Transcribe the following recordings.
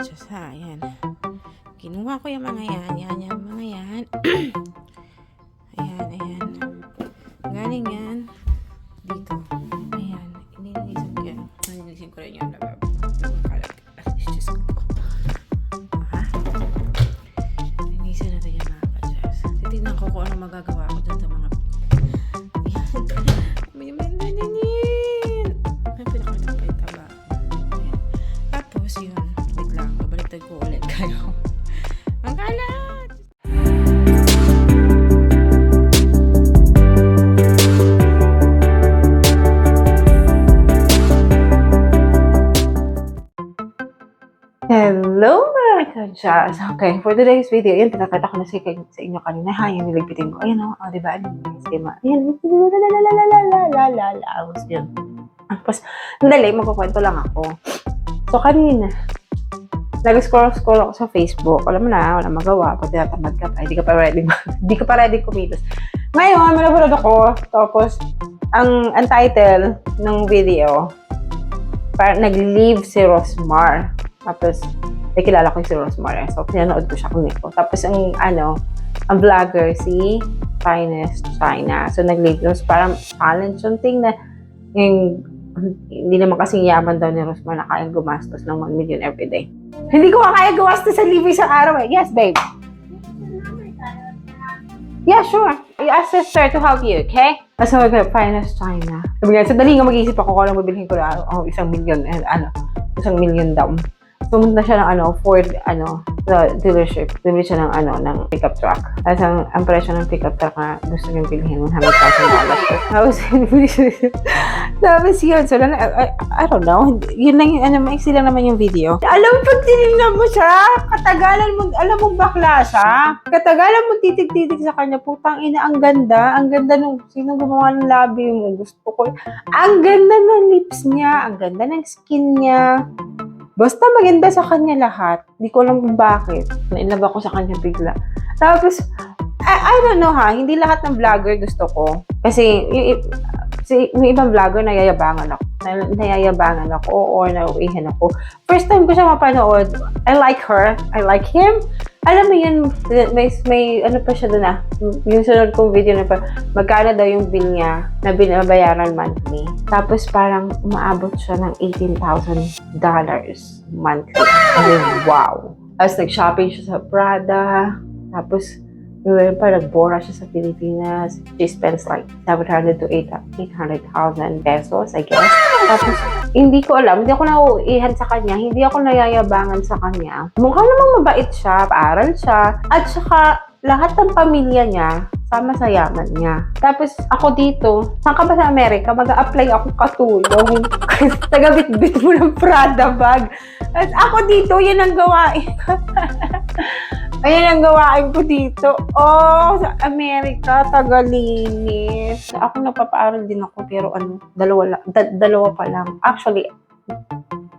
Diyos ha, ayan. Kinuha ko yung mga yan, mga yan. Ayan. Galing yan. Dito. Ayan. Nililisan ko rin yung lababo. Yung kalat. Diyos ko. Ha? Nililisan natin yung mga kadyas. Titignan ko kung anong magagawa ko dyan sa mga tapos yun, biglang babaliktad ko ulit kayo. Ang kalat! Hello mga kadyas! Okay, for today's video, yun, pinakita ko na sa inyo kanina ha, yung niligpitin ko. Ayan o, diba? Ayan, yun. Tapos, dali, magkukwento lang ako. So, kanina, nag-scroll ako sa Facebook. Alam mo na, wala magawa. Pag tinatamad ka pa, hindi ka pa ready kumilos. Ngayon, manapanood ako. Tapos, ang title ng video, parang nag-leave si Rosmar. Tapos, kilala ko si Rosmar. So, pinanood ko siya kung nito. Tapos, ang vlogger, si Finest China. So, nag-leave. Parang challenge yung thing na yung hindi naman kasing yaman daw ni Rosmar na kayang gumastos ng 1 million every day. Hindi ko kaya gumastos sa libre sa araw eh. Yes, babe. Yeah, sure. You ask sister to help you, okay? So, Finest China. Sabi nga, dali nga mag-iisip ako kung anong bibilhin ko na 1 million and 1 million daw. Pumunta siya ng Ford, the dealership. Bibili siya ng pickup truck. Tapos ang presyo ng pickup truck na gusto niyong bilhin, $100,000. Tapos, bibili siya. Tapos yun, so, I don't know. Yun lang yung, maiksi lang naman yung video. Alam mo, pag tinignan mo siya, katagalan mo, alam mo bakla siya. Katagalan mo titig-titig sa kanya, putang ina, ang ganda nung, sino gumawa ng labi mo, gusto ko. Ang ganda ng lips niya, ang ganda ng skin niya. Basta maganda sa kanya lahat. Hindi ko alam kung bakit. Nainlove ako sa kanya bigla. Tapos, I don't know ha, hindi lahat ng vlogger gusto ko. Kasi, yung ibang vlogger, nayayabangan ako or nauihan ako. First time ko siya mapanood, I like her, I like him. Alam mo yun, may ano pa siya doon yung sunod kong video na pa, magkano daw yung bill niya na binabayaran monthly. Tapos parang umaabot siya ng $18,000 monthly. I mean, wow. Tapos nag-shopping siya sa Prada. Tapos, nagbora siya sa Pilipinas. She spends like 700 to 800,000 pesos, I guess. Tapos, hindi ko alam, hindi ako nauihan sa kanya, hindi ako nayayabangan sa kanya. Mukha namang mabait siya, paaral siya, at saka lahat ng pamilya niya, sama sa yaman niya. Tapos, ako dito, saan ka ba sa Amerika? Mag-a-apply ako katulong. Tagabit-bit mo ng Prada bag. At ako dito, yan ang gawain ko. Ayan ang gawain ko dito. Oh, sa Amerika, tagalinis. Ako napapaaral din ako, pero dalawa pa lang. Actually,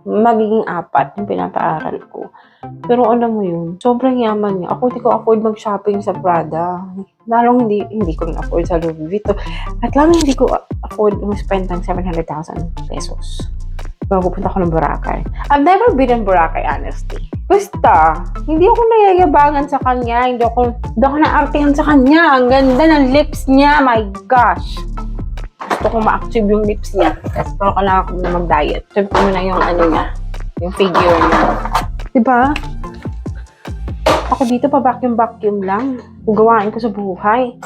magiging 4 yung pinapaaral ko. Pero alam mo yun, sobrang yaman niya. Ako hindi ko afford mag-shopping sa Prada. Lalong hindi ko rin afford sa Louis Vuitton. At lalong hindi ko afford mag-spend ng 700,000 pesos. Pupunta ko ng Boracay. I've never been in Boracay, honestly. Basta, hindi ako nayayabangan sa kanya. Hindi ako naartihan sa kanya. Ang ganda ng lips niya. My gosh. Gusto ko ma-achieve yung lips niya. Pero kailangan ko na mag-diet. Achieve ko na yung niya. Yung figure niya. Diba? Ako dito pa vacuum lang. Gawain ko sa buhay.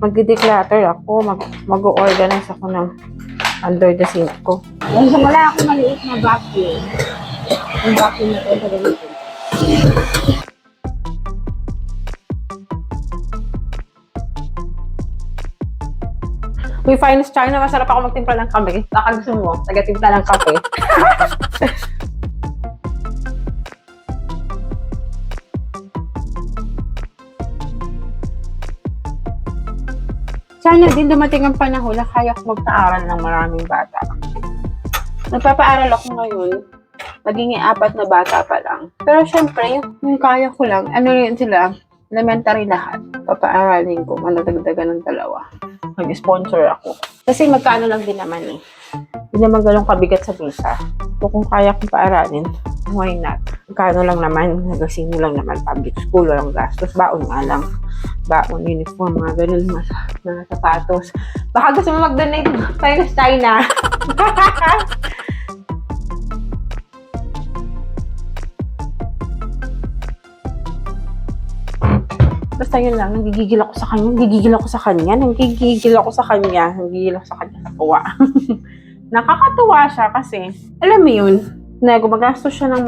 Mag-declutter ako. Mag-organize ako ng under the sink ko. Yung wala akong maliit na vacuum. Yung vacuum na ito sa gamitin. May Finest China, masarap ako magtimpla ng kape. Baka gusto mo, taga-timpla ng kape. Sana din dumating ang panahon na kaya ko magpaaral ng maraming bata. Nagpapaaral ako ngayon, maging 4 na bata pa lang. Pero syempre, yung kaya ko lang, yun sila, elementary lahat. Papaaralin ko, manadagdagan ng 2. Mag-sponsor ako. Kasi magkano lang din naman eh. Hindi naman ganun kabigat sa visa. So, kung kaya kong paaralin, why not? Kano lang naman, nagasino lang naman, public school, walang gastos, baon nga lang. Baon, uniform, mga ganun, mga sapatos. Baka gusto mo mag-donate tayo sa China. Basta yun lang, nagigigil ako sa kanya. Natuwa. Nakakatuwa siya kasi, alam mo yun, na gumagastos siya ng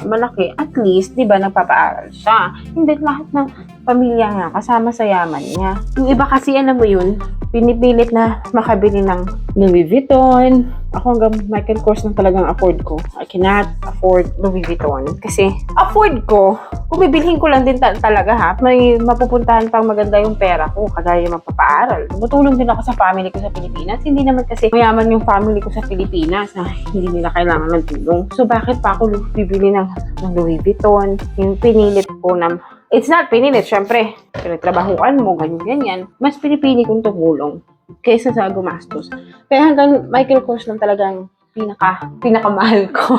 malaki, at least, di ba, nagpapaaral siya. Hindi lahat ng pamilya nga, kasama sa yaman niya. Yung iba kasi, alam mo yun, pinipilit na makabili ng Louis Vuitton. Ako hanggang Michael Kors na talagang afford ko. I cannot afford Louis Vuitton. Kasi, afford ko, kung bibilhin ko lang din talaga ha, may mapupuntahan pang maganda yung pera ko, kagaya yung magpapaaral. Tumutulong din ako sa family ko sa Pilipinas. Hindi naman kasi mayaman yung family ko sa Pilipinas na hindi nila kailangan ng tulong. So, bakit pa ako bibili ng Louis Vuitton? Yung pinilit ko na, it's not pinilit, syempre, pinagtrabahuan mo, ganyan. Mas pinipili kong tumulong kaysa sa gumastos. Kaya hanggang Michael Kors lang talagang pinakamahal ko.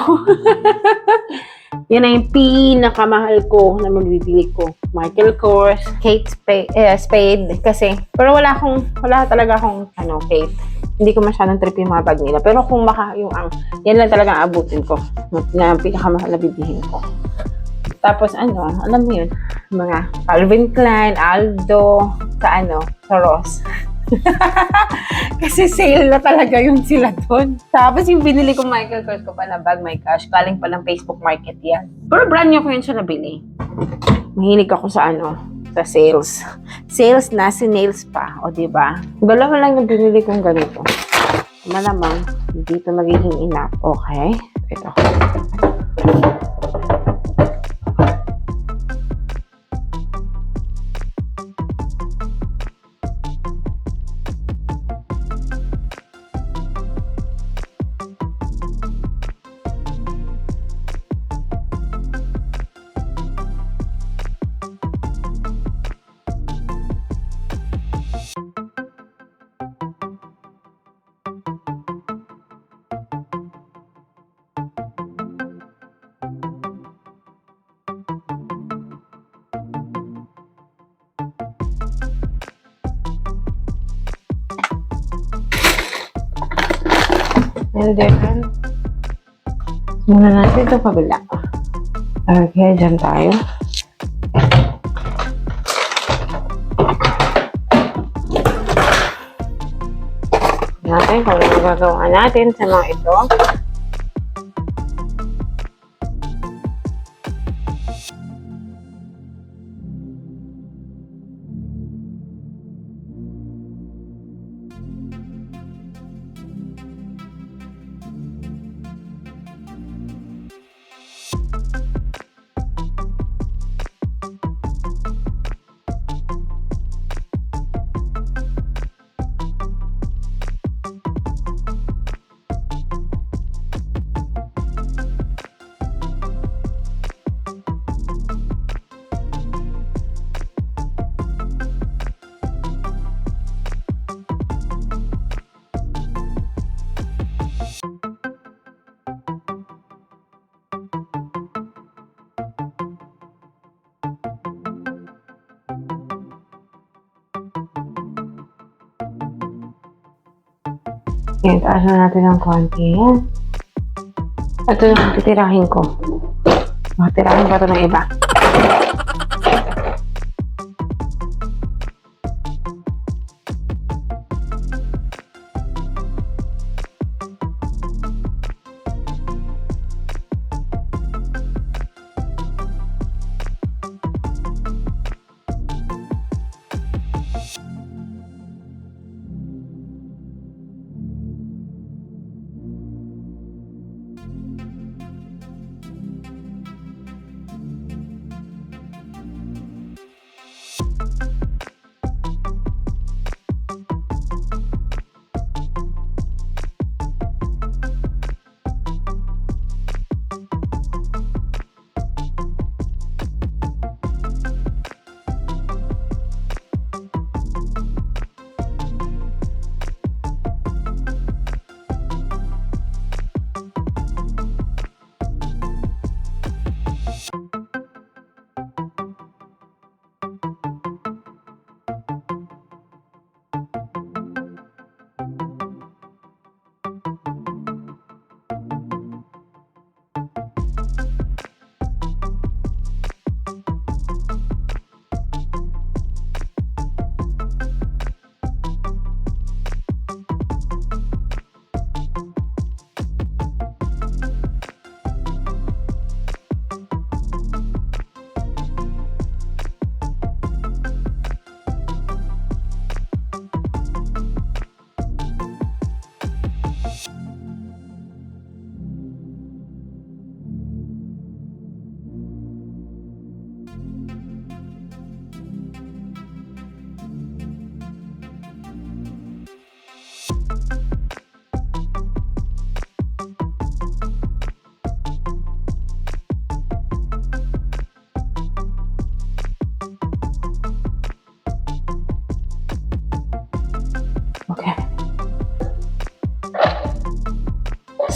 Yan na yung pinakamahal ko na mabibili ko. Michael Kors, Kate Spade, kasi, pero wala talaga akong, Kate. Hindi ko masyadong trip yung mga bag nila. Pero kung yan lang talagang abutin ko, na pinakamahal na bibihin ko. Tapos alam mo yun, mga Calvin Klein, Aldo, sa Ross. Kasi sale na talaga yun sila doon. Tapos yung binili kong Michael Kors ko pa na bag, my gosh, galing pa ng Facebook Market yan. Pero brand new ko yun siya nabili. Mahilig ako sa sa sales. Sales na, nails pa, o diba? Dalawa lang yung binili kong ganito. Malamang, hindi ito magiging enough. Okay? Ito. And then, muna natin ito kabila. Okay, dyan tayo. Natin kung ano gagawa natin sa mga ito. Yan, taas na natin ng konti. Yan. Ito yung titirahin ko. Titirahin pa ito ng iba.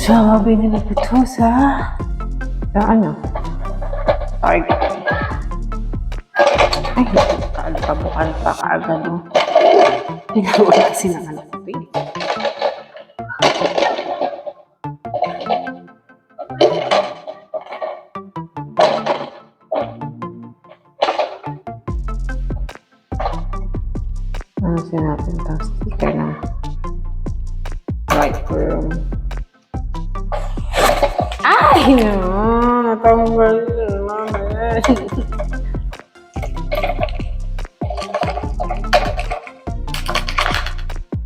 Sabi nila ito sa ano? Target. Ay, kabukan pa kaagad mo. Pinawala kasi ng anak ko eh. Ano natin itong sticker ng right room. Ay, no! Natanggal naman.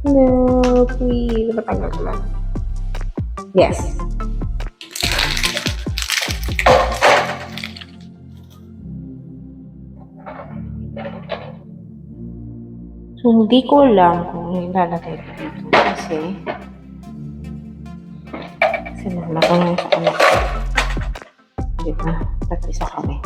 No, please. Patanggal ko lang. Yes. So, hindi ko alam kung ilalagay ko dito. Kasi nalagay na sa anak ko. Diba? Tatisa kami.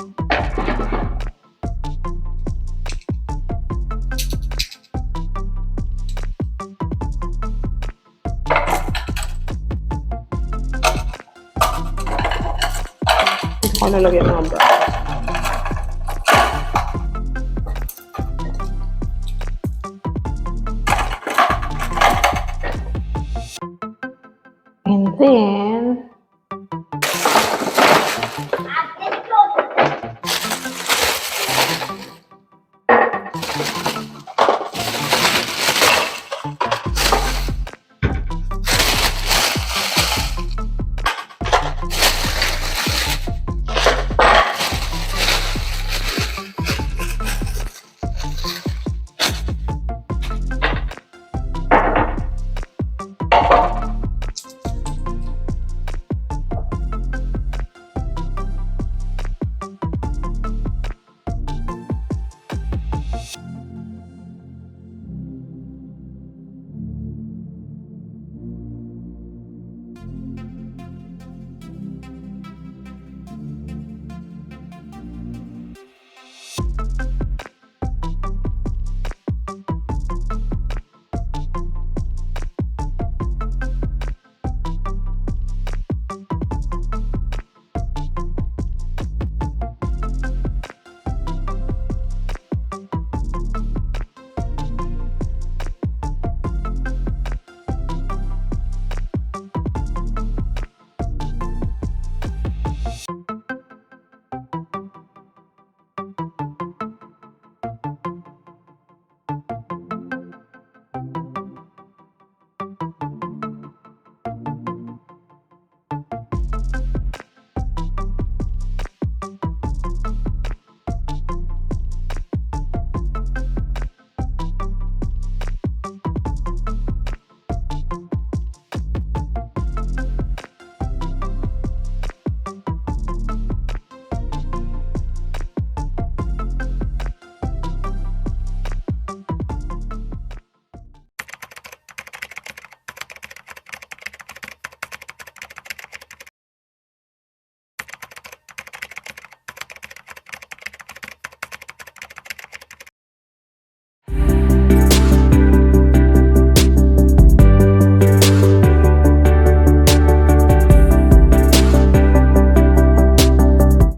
Dito ko nalagay mga bra.